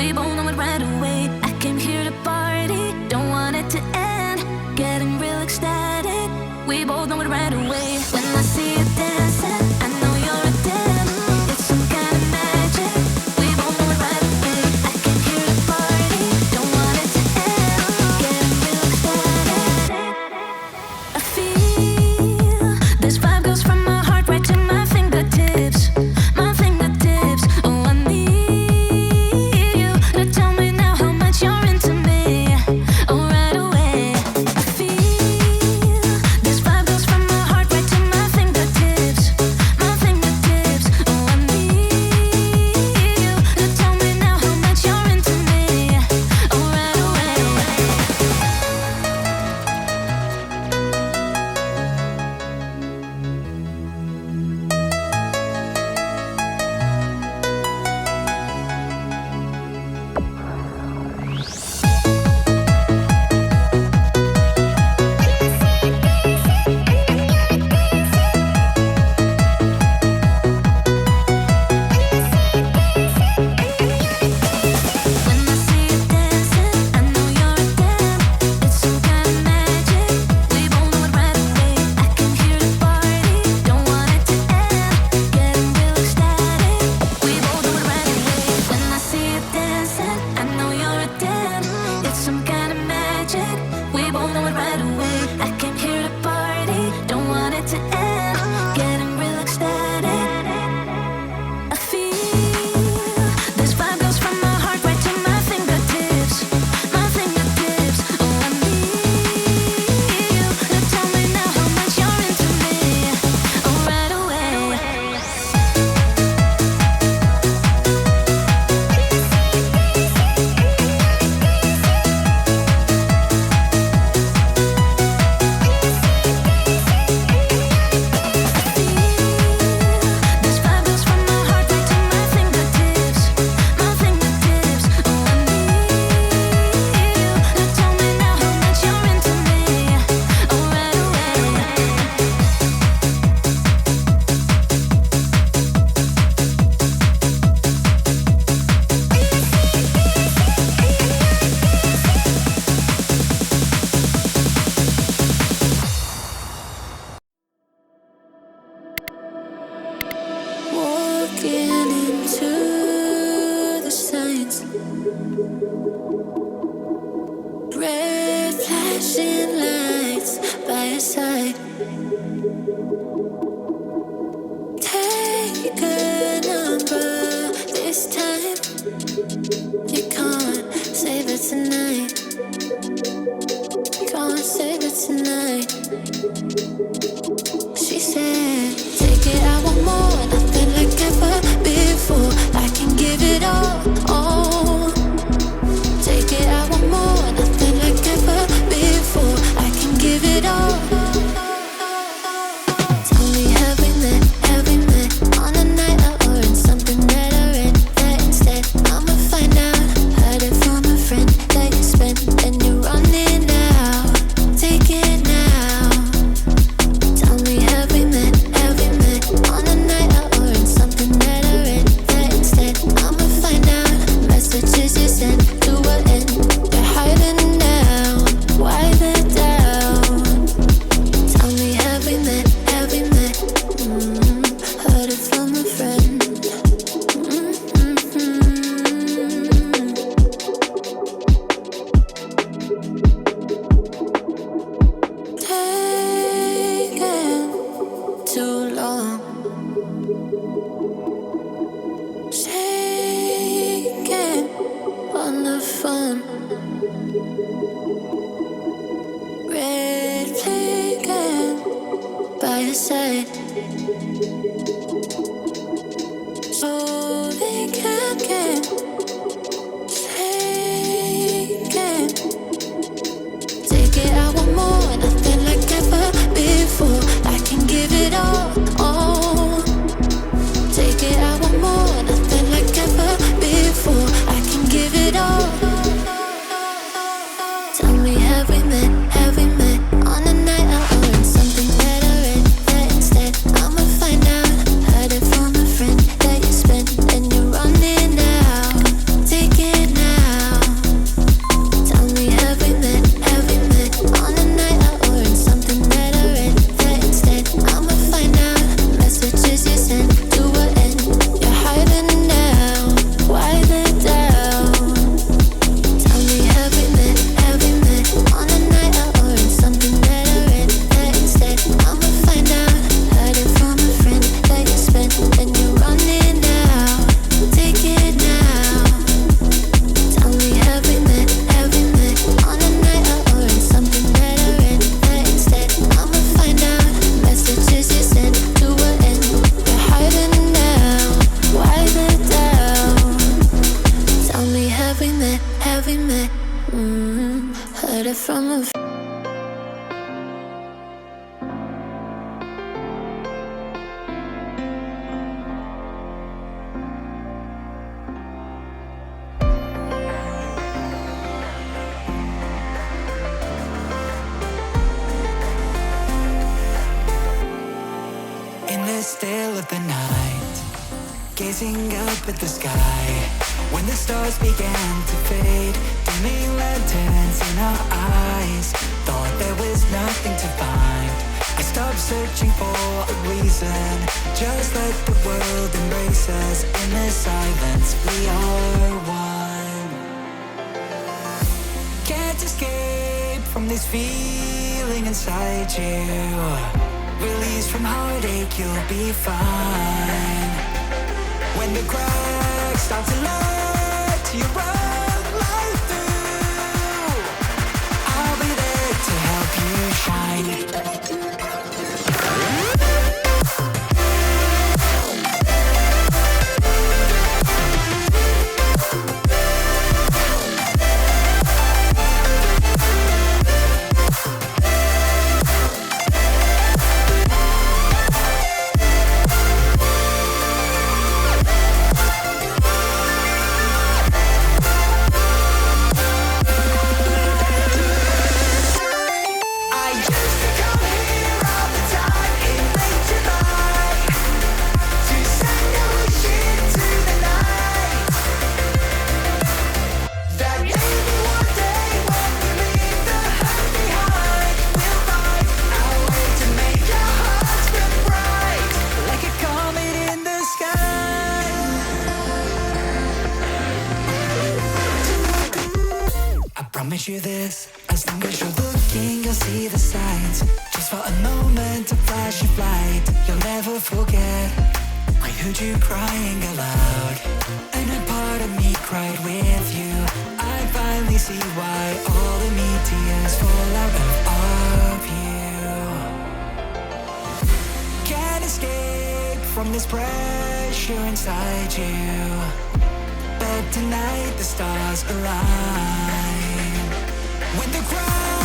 We both know it right away. I came here to party, don't want it to end. Getting real ecstatic. We both know it right away. When I see you dancing, I know you're a damn. It's some kind of magic. We both know it right away. I came here to party, don't want it to end. Getting real ecstatic. I feel this vibe goes from my heart right to my fingertips. My fingertips. Oh, I need you to tell me now how much you're into me. Oh, right away. I feel this vibe goes from my heart right to my fingertips. My fingertips. Oh, I need you to tell me now how much you're into me. Oh, right away. When I see you dancing, I know you're a damn. It's some kind of magic. We both know it right away. I came here to party, don't want it to end. Getting real ecstatic. We both know it right away. When I see you dancing, I know you're a damn. It's some kind of magic. We both know it right away. I came here to party, don't want it to end. Getting real ecstatic. I feel this vibe goes from my heart right to my fingertips. My fingertips. Oh, I need you to tell me now how much you're into me. Oh, right away. This vibe goes from my heart right to my fingertips. My fingertips. Oh, I need you to tell me now how much you're into me. Oh, right away. Walking into the signs, red flashing lights by your side. Take a number this time. You can't save it tonight. Can't save it tonight. She said, take it, I want more, nothing like ever before. I can give it all. Take it, I want more, nothing like ever before. I can give it all. Tell me, have we met on a night out or in something that I read? That instead, I'ma find out. Heard it from a friend that you spent and you're running out. Take it now. Tell me, have we met on a night out or in something that I read? That instead, I'ma find out. Messages you sent to what end? You're hiding now. Why the doubt? Tell me, have we met? Heard it from a friend. Taking too long. Shaking on the phone. Red flagging by your side. of the night, gazing up at the sky. When the stars began to fade, dimming lanterns in our eyes, thought there was nothing to find. I stopped searching for a reason, just let the world embrace us. In the silence we are one. Can't escape from this feeling inside you. Release from heartache, you'll be fine. When the cracks start to let you run right through, I'll be there to help you shine. Promise you this, as long as you're looking, you'll see the signs. Just for a moment, a flash of light, you'll never forget. I heard you crying aloud, and a part of me cried with you. I finally see why all the meteors fall out of you. Can't escape from this pressure inside you, but tonight the stars align. When the crowd